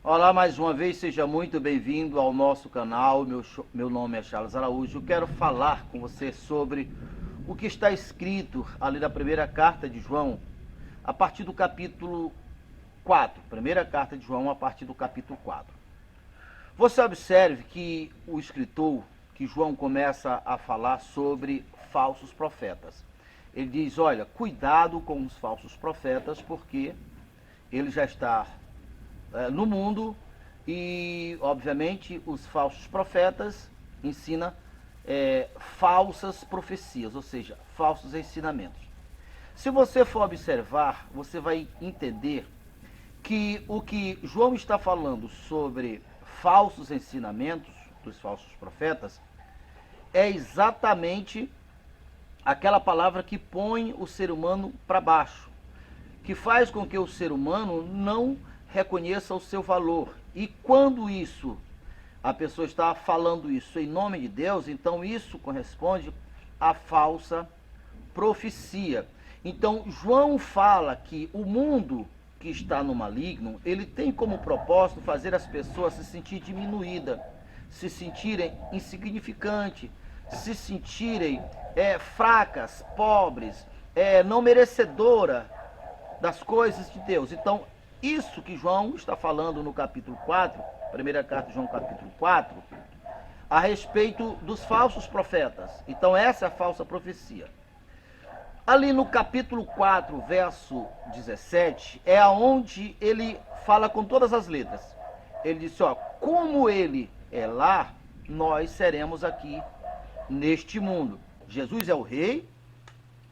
Olá, mais uma vez, seja muito bem-vindo ao nosso canal. Meu nome é Charles Araújo. Eu quero falar com você sobre o que está escrito ali na primeira carta de João, a partir do capítulo 4. Primeira carta de João, a partir do capítulo 4. Você observe que o escritor, que João começa a falar sobre falsos profetas. Ele diz, olha, cuidado com os falsos profetas, porque ele já está no mundo e, obviamente, os falsos profetas ensinam falsas profecias, ou seja, falsos ensinamentos. Se você for observar, você vai entender que o que João está falando sobre falsos ensinamentos dos falsos profetas é exatamente aquela palavra que põe o ser humano para baixo, que faz com que o ser humano não reconheça o seu valor. E quando isso, a pessoa está falando isso em nome de Deus, então isso corresponde à falsa profecia. Então João fala que o mundo que está no maligno, ele tem como propósito fazer as pessoas se sentir diminuídas, se sentirem insignificantes, se sentirem fracas, pobres, não merecedora das coisas de Deus. Então, isso que João está falando no capítulo 4, primeira carta de João capítulo 4, a respeito dos falsos profetas. Então, essa é a falsa profecia. Ali no capítulo 4, verso 17, é aonde ele fala com todas as letras. Ele disse, ó, como ele é lá, nós seremos aqui neste mundo. Jesus é o rei.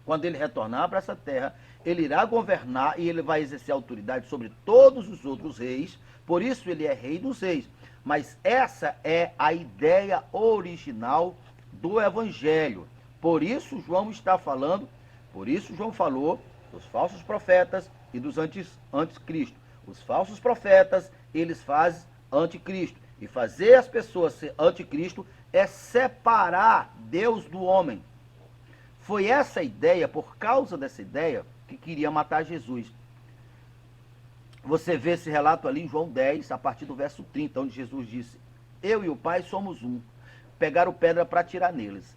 Quando ele retornar para essa terra, ele irá governar e ele vai exercer autoridade sobre todos os outros reis. Por isso ele é rei dos reis. Mas essa é a ideia original do evangelho. Por isso João está falando, por isso João falou dos falsos profetas e dos anticristo. Os falsos profetas, eles fazem anticristo. E fazer as pessoas ser anticristo é separar Deus do homem. Foi essa ideia, por causa dessa ideia, que queria matar Jesus. Você vê esse relato ali em João 10, a partir do verso 30, onde Jesus disse, eu e o Pai somos um. Pegaram pedra para atirar neles.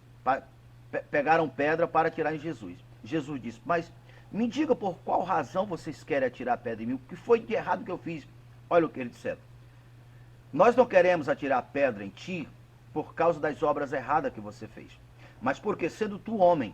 Pegaram pedra para atirar em Jesus. Jesus disse, mas me diga por qual razão vocês querem atirar pedra em mim? O que foi de errado que eu fiz? Olha o que eles disseram. Nós não queremos atirar pedra em ti por causa das obras erradas que você fez, mas porque sendo tu homem,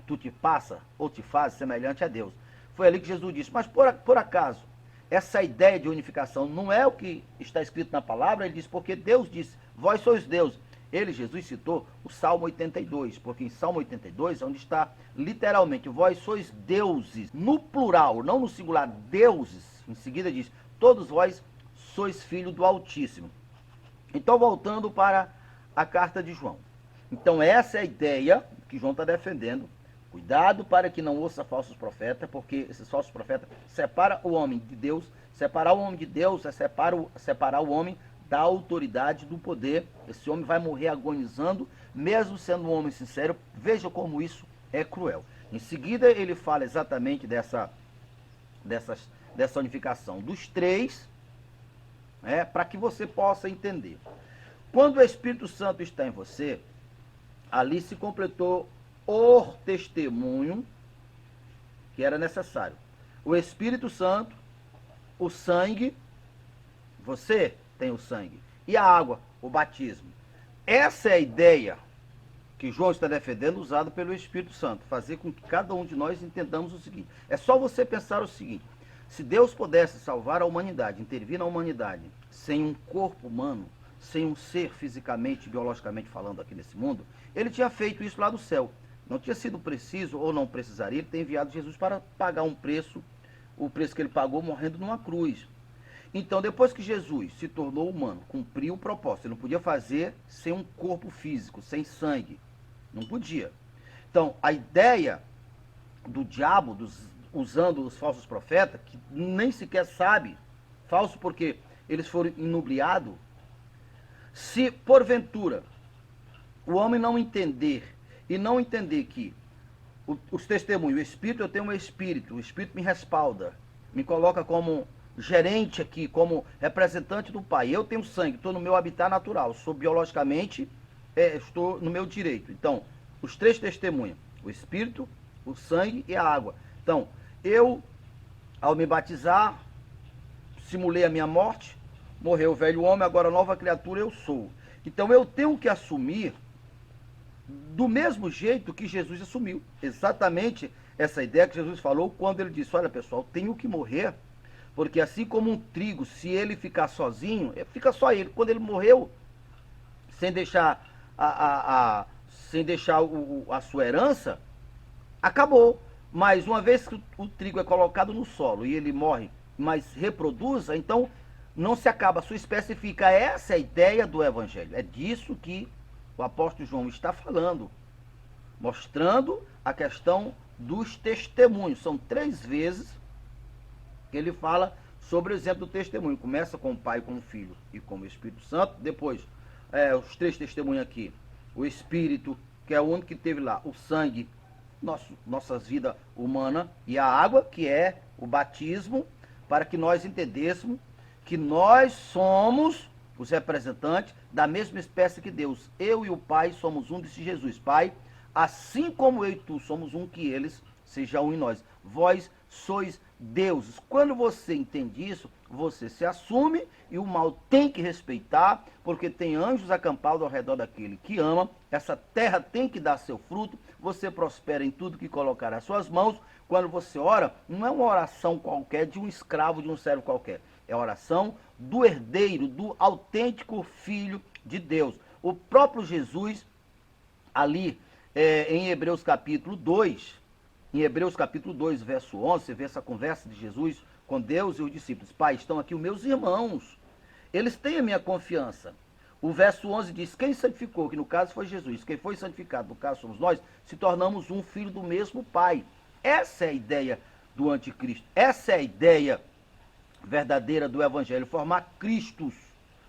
tu te passa ou te faz semelhante a Deus. Foi ali que Jesus disse, mas por acaso, essa ideia de unificação não é o que está escrito na palavra? Ele disse, porque Deus disse, vós sois Deus. Ele, Jesus, citou o Salmo 82, porque em Salmo 82 é onde está literalmente, vós sois deuses, no plural, não no singular, deuses. Em seguida diz, todos vós sois filho do Altíssimo. Então, voltando para a carta de João. Então, essa é a ideia que João está defendendo. Cuidado para que não ouça falsos profetas, porque esses falsos profetas separam o homem de Deus. Separar o homem de Deus é separar o homem da autoridade, do poder. Esse homem vai morrer agonizando, mesmo sendo um homem sincero. Veja como isso é cruel. Em seguida, ele fala exatamente dessa unificação dos três, para que você possa entender. Quando o Espírito Santo está em você, ali se completou o testemunho que era necessário. O Espírito Santo, o sangue, você tem o sangue, e a água, o batismo. Essa é a ideia que João está defendendo, usada pelo Espírito Santo, fazer com que cada um de nós entendamos o seguinte. É só você pensar o seguinte, se Deus pudesse salvar a humanidade, intervir na humanidade, sem um corpo humano, sem um ser fisicamente, biologicamente falando aqui nesse mundo, ele tinha feito isso lá do céu. Não tinha sido preciso, ou não precisaria, ele ter enviado Jesus para pagar um preço, o preço que ele pagou morrendo numa cruz. Então, depois que Jesus se tornou humano, cumpriu o propósito, ele não podia fazer sem um corpo físico, sem sangue. Não podia. Então, a ideia do diabo, usando os falsos profetas, que nem sequer sabe, falso porque eles foram enubliados, se porventura o homem não entender e não entender que os testemunhos, o Espírito, eu tenho um Espírito, o Espírito me respalda, me coloca como gerente aqui, como representante do Pai. Eu tenho sangue, estou no meu habitat natural, sou biologicamente, estou no meu direito. Então, os três testemunham, o Espírito, o sangue e a água. Então, eu, ao me batizar, simulei a minha morte, morreu o velho homem, agora nova criatura eu sou. Então, eu tenho que assumir do mesmo jeito que Jesus assumiu. Exatamente essa ideia que Jesus falou quando ele disse, olha pessoal, tenho que morrer, porque assim como um trigo, se ele ficar sozinho, fica só ele. Quando ele morreu, sem deixar a sua herança, acabou. Mas uma vez que o trigo é colocado no solo e ele morre, mas reproduza, então não se acaba, a sua espécie fica. Essa é a ideia do Evangelho. É disso que o apóstolo João está falando, mostrando a questão dos testemunhos. São 3 vezes que ele fala sobre o exemplo do testemunho. Começa com o Pai, com o Filho e com o Espírito Santo. Depois, os 3 testemunhos aqui. O Espírito, que é o único que teve lá. O sangue, nossas vidas humanas. E a água, que é o batismo, para que nós entendêssemos que nós somos os representantes da mesma espécie que Deus. Eu e o Pai somos um, disse Jesus. Pai, assim como eu e tu somos um, que eles sejam um em nós. Vós sois deuses. Quando você entende isso, você se assume e o mal tem que respeitar, porque tem anjos acampados ao redor daquele que ama. Essa terra tem que dar seu fruto. Você prospera em tudo que colocar as suas mãos. Quando você ora, não é uma oração qualquer de um escravo, de um servo qualquer. É a oração do herdeiro, do autêntico Filho de Deus. O próprio Jesus, ali em Hebreus capítulo 2, verso 11, você vê essa conversa de Jesus com Deus e os discípulos. Pai, estão aqui os meus irmãos, eles têm a minha confiança. O verso 11 diz, quem santificou, que no caso foi Jesus, quem foi santificado, no caso somos nós, se tornamos um filho do mesmo Pai. Essa é a ideia do anticristo, essa é a ideia verdadeira do Evangelho, formar Cristos,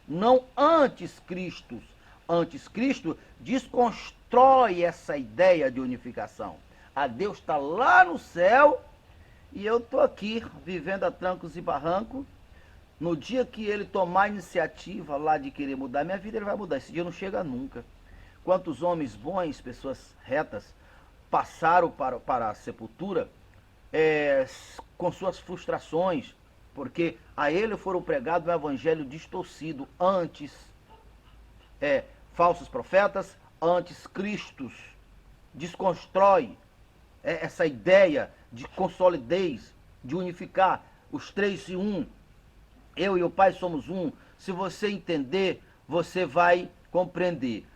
não anticristos. Anticristo desconstrói essa ideia de unificação. A Deus está lá no céu e eu estou aqui vivendo a trancos e barrancos. No dia que ele tomar a iniciativa lá de querer mudar minha vida, ele vai mudar. Esse dia não chega nunca. Quantos homens bons, pessoas retas, passaram para a sepultura com suas frustrações, porque a ele foram pregados um evangelho distorcido, antes falsos profetas, antes cristos. Desconstrói essa ideia de consolidez, de unificar os 3 em 1. Eu e o Pai somos um. Se você entender, você vai compreender.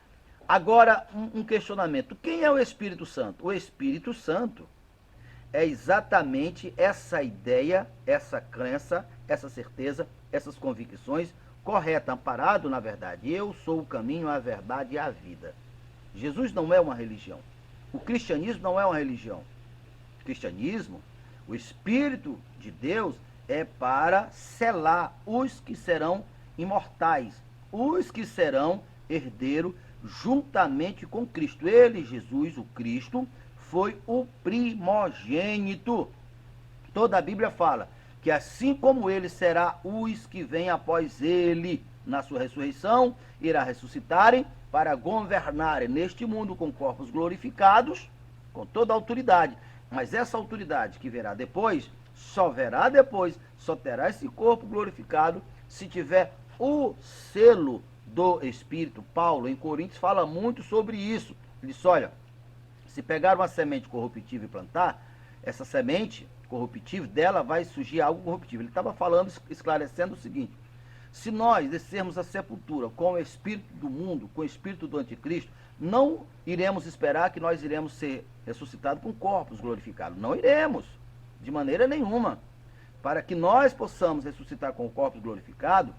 Agora, um questionamento. Quem é o Espírito Santo? O Espírito Santo é exatamente essa ideia, essa crença, essa certeza, essas convicções corretas, amparado na verdade. Eu sou o caminho, a verdade e a vida. Jesus não é uma religião. O cristianismo não é uma religião. O cristianismo, o Espírito de Deus, é para selar os que serão imortais, os que serão herdeiros juntamente com Cristo. Ele, Jesus, o Cristo, foi o primogênito. Toda a Bíblia fala que assim como ele será os que vêm após ele na sua ressurreição, irá ressuscitarem para governarem neste mundo com corpos glorificados, com toda a autoridade. Mas essa autoridade que verá depois, só terá esse corpo glorificado se tiver o selo do Espírito. Paulo, em Coríntios, fala muito sobre isso. Ele diz, olha, se pegar uma semente corruptível e plantar, essa semente corruptível, dela vai surgir algo corruptível. Ele estava falando, esclarecendo o seguinte, se nós descermos a sepultura com o espírito do mundo, com o espírito do anticristo, não iremos esperar que nós iremos ser ressuscitados com corpos glorificados. Não iremos, de maneira nenhuma. Para que nós possamos ressuscitar com corpos glorificados,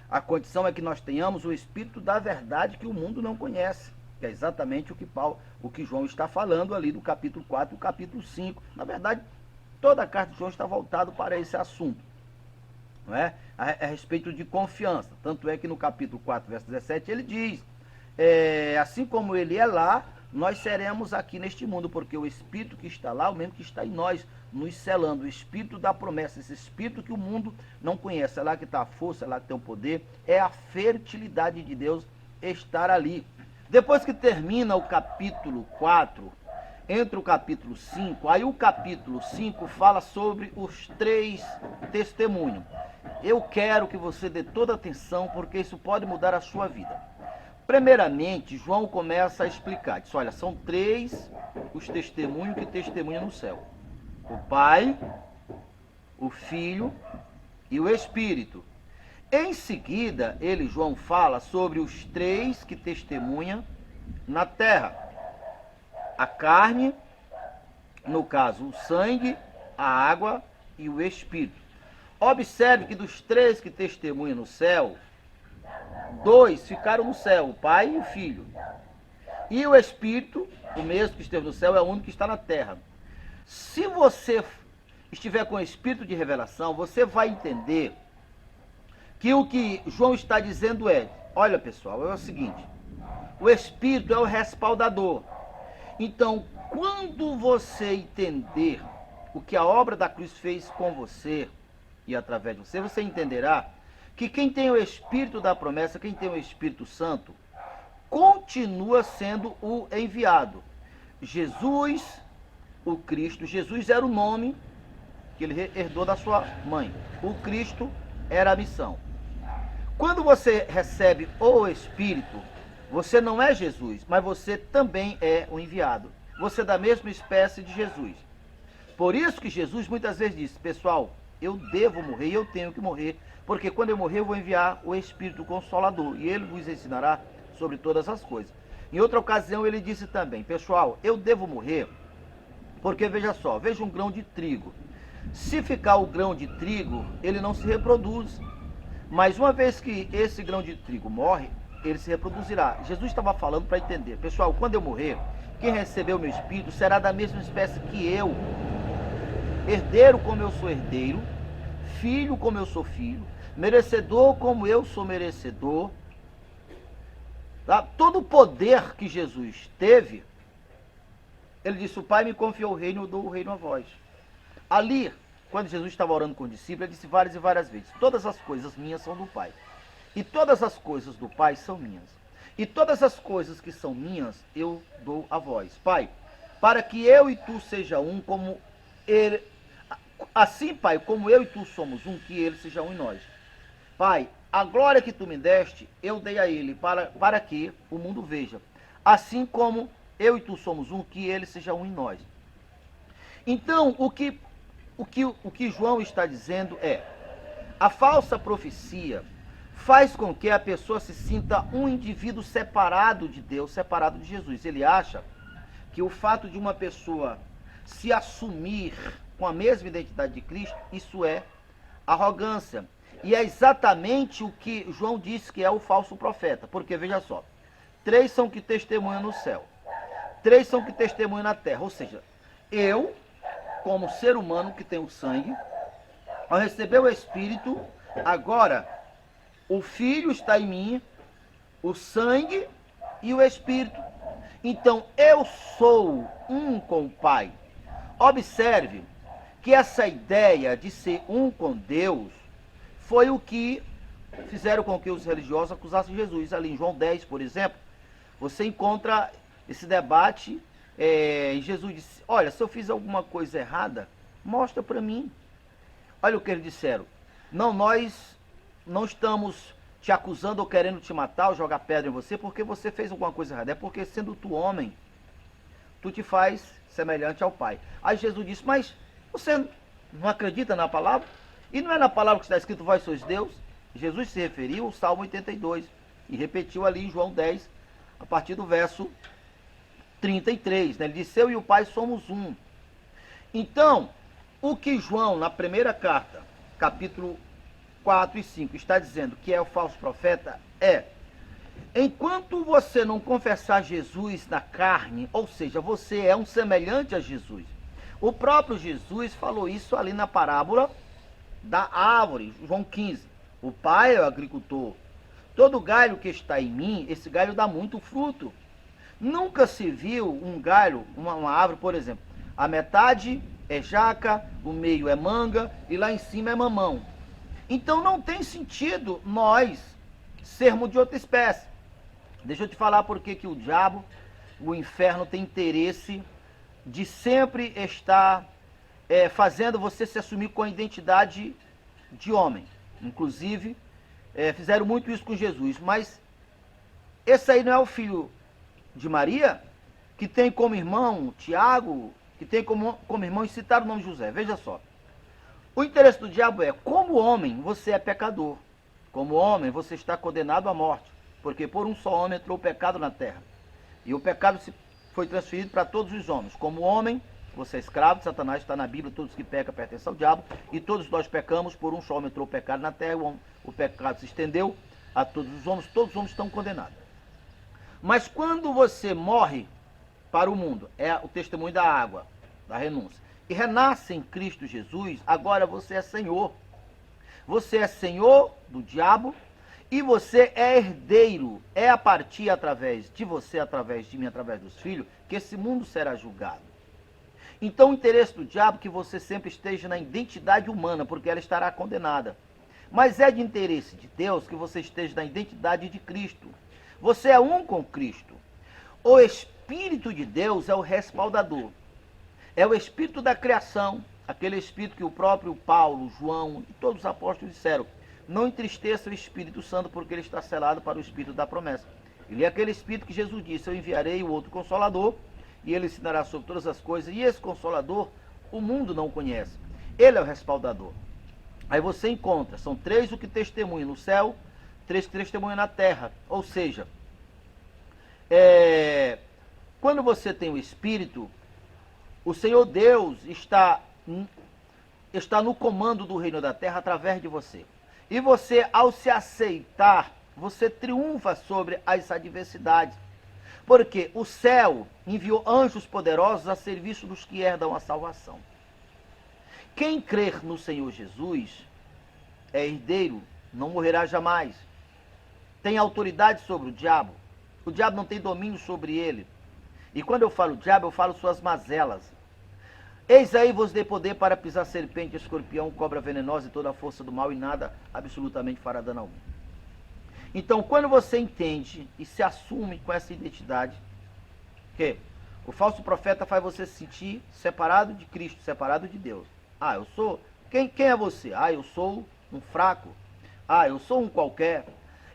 a condição é que nós tenhamos o espírito da verdade que o mundo não conhece, que é exatamente o que João está falando ali do capítulo 4 e do capítulo 5. Na verdade, toda a carta de João está voltada para esse assunto, não é? A respeito de confiança. Tanto é que no capítulo 4, verso 17, ele diz, assim como ele é lá, nós seremos aqui neste mundo, porque o Espírito que está lá é o mesmo que está em nós, nos selando, o Espírito da promessa, esse Espírito que o mundo não conhece, é lá que está a força, é lá que tem o poder, é a fertilidade de Deus estar ali. Depois que termina o capítulo 4, entra o capítulo 5, aí o capítulo 5 fala sobre os 3 testemunhos. Eu quero que você dê toda atenção, porque isso pode mudar a sua vida. Primeiramente, João começa a explicar, diz, olha, são 3 os testemunhos que testemunham no céu. O Pai, o Filho e o Espírito. Em seguida, João fala sobre os 3 que testemunham na terra. A carne, no caso o sangue, a água e o Espírito. Observe que dos 3 que testemunham no céu, 2 ficaram no céu, o Pai e o Filho. E o Espírito, o mesmo que esteve no céu, é o único que está na terra. Se você estiver com o Espírito de revelação, você vai entender que o que João está dizendo é, olha pessoal, é o seguinte, o Espírito é o respaldador. Então, quando você entender o que a obra da cruz fez com você e através de você, você entenderá que quem tem o Espírito da promessa, quem tem o Espírito Santo, continua sendo o enviado. Jesus, o Cristo, Jesus era o nome que ele herdou da sua mãe. O Cristo era a missão. Quando você recebe o Espírito, você não é Jesus, mas você também é o enviado. Você é da mesma espécie de Jesus. Por isso que Jesus muitas vezes disse, pessoal, eu devo morrer e eu tenho que morrer, porque quando eu morrer eu vou enviar o Espírito Consolador e ele vos ensinará sobre todas as coisas. Em outra ocasião ele disse também, pessoal, eu devo morrer, porque veja só, veja um grão de trigo. Se ficar o grão de trigo, ele não se reproduz. Mas uma vez que esse grão de trigo morre, ele se reproduzirá. Jesus estava falando para entender, pessoal, quando eu morrer, quem recebeu o meu Espírito será da mesma espécie que eu. Herdeiro como eu sou herdeiro, filho como eu sou filho, merecedor como eu sou merecedor. Tá? Todo o poder que Jesus teve, ele disse, o Pai me confiou o reino, eu dou o reino a vós. Ali, quando Jesus estava orando com o discípulo, ele disse várias e várias vezes, todas as coisas minhas são do Pai. E todas as coisas do Pai são minhas. E todas as coisas que são minhas, eu dou a vós. Pai, para que eu e tu seja um, como ele... Assim, Pai, como eu e tu somos um, que ele seja um em nós. Pai, a glória que tu me deste, eu dei a ele, para que o mundo veja. Assim como eu e tu somos um, que ele seja um em nós. Então, o que João está dizendo é, a falsa profecia faz com que a pessoa se sinta um indivíduo separado de Deus, separado de Jesus. Ele acha que o fato de uma pessoa se assumir com a mesma identidade de Cristo, isso é arrogância. E é exatamente o que João disse que é o falso profeta. Porque, veja só, 3 são que testemunham no céu, 3 são que testemunham na terra. Ou seja, eu, como ser humano que tem o sangue, ao receber o Espírito, agora o Filho está em mim, o sangue e o Espírito. Então, eu sou um com o Pai. Observe que essa ideia de ser um com Deus foi o que fizeram com que os religiosos acusassem Jesus. Ali em João 10, por exemplo, você encontra esse debate, e Jesus disse, olha, se eu fiz alguma coisa errada, mostra para mim. Olha o que eles disseram. Não, nós não estamos te acusando ou querendo te matar ou jogar pedra em você porque você fez alguma coisa errada. É porque sendo tu homem, tu te faz semelhante ao Pai. Aí Jesus disse, mas você não acredita na palavra? E não é na palavra que está escrito, vós sois Deus? Jesus se referiu ao Salmo 82 e repetiu ali em João 10, a partir do verso 33. Né? Ele disse, eu e o Pai somos um. Então, o que João, na primeira carta, capítulo 4 e 5, está dizendo que é o falso profeta, enquanto você não confessar Jesus na carne, ou seja, você é um semelhante a Jesus. O próprio Jesus falou isso ali na parábola da árvore, João 15. O Pai é o agricultor. Todo galho que está em mim, esse galho dá muito fruto. Nunca se viu um galho, uma árvore, por exemplo, a metade é jaca, o meio é manga e lá em cima é mamão. Então não tem sentido nós sermos de outra espécie. Deixa eu te falar por que o diabo, o inferno, tem interesse de sempre estar fazendo você se assumir com a identidade de homem. Inclusive, fizeram muito isso com Jesus. Mas esse aí não é o filho de Maria, que tem como irmão Tiago, que tem como irmão, e citaram o nome de José. Veja só. O interesse do diabo é, como homem, você é pecador. Como homem, você está condenado à morte. Porque por um só homem entrou o pecado na terra. E o pecado foi transferido para todos os homens. Como homem, você é escravo de Satanás, está na Bíblia, todos que pecam pertencem ao diabo. E todos nós pecamos, por um só homem entrou o pecado na terra, o pecado se estendeu a todos os homens estão condenados. Mas quando você morre para o mundo, é o testemunho da água, da renúncia, e renasce em Cristo Jesus, agora você é Senhor. Você é Senhor do diabo e você é herdeiro. É a partir através de você, através de mim, através dos filhos, que esse mundo será julgado. Então o interesse do diabo é que você sempre esteja na identidade humana, porque ela estará condenada. Mas é de interesse de Deus que você esteja na identidade de Cristo. Você é um com Cristo. O Espírito de Deus é o respaldador. É o Espírito da criação, aquele Espírito que o próprio Paulo, João e todos os apóstolos disseram: não entristeça o Espírito Santo, porque ele está selado para o Espírito da promessa. Ele é aquele Espírito que Jesus disse: eu enviarei o outro Consolador, e ele ensinará sobre todas as coisas. E esse Consolador, o mundo não conhece. Ele é o respaldador. Aí você encontra, são 3 o que testemunham no céu, 3 que testemunham na terra. Ou seja, quando você tem o Espírito, o Senhor Deus está no comando do reino da terra através de você. E você, ao se aceitar, você triunfa sobre as adversidades. Porque o céu enviou anjos poderosos a serviço dos que herdam a salvação. Quem crer no Senhor Jesus é herdeiro, não morrerá jamais. Tem autoridade sobre o diabo. O diabo não tem domínio sobre ele. E quando eu falo diabo, eu falo suas mazelas. Eis aí vos dei poder para pisar serpente, escorpião, cobra venenosa e toda a força do mal, e nada absolutamente fará dano algum. Então, quando você entende e se assume com essa identidade, que o falso profeta faz você se sentir separado de Cristo, separado de Deus. Ah, eu sou... Quem é você? Ah, eu sou um fraco. Ah, eu sou um qualquer.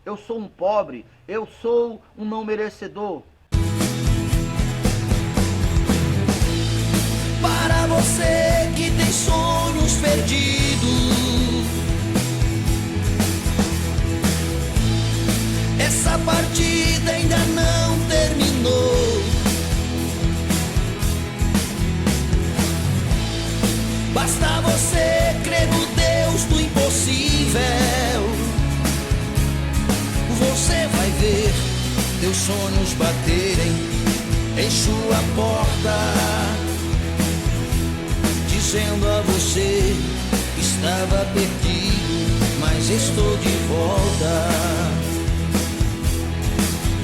Eu sou um pobre. Eu sou um não merecedor. Para você que tem sonhos perdidos, essa partida ainda não terminou. Basta você crer no Deus do impossível. Você vai ver teus sonhos baterem em sua porta, dizendo a você: estava perdido, mas estou de volta.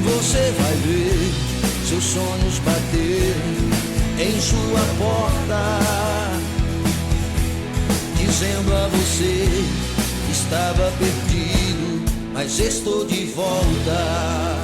Você vai ver seus sonhos baterem em sua porta, dizendo a você: estava perdido, mas estou de volta.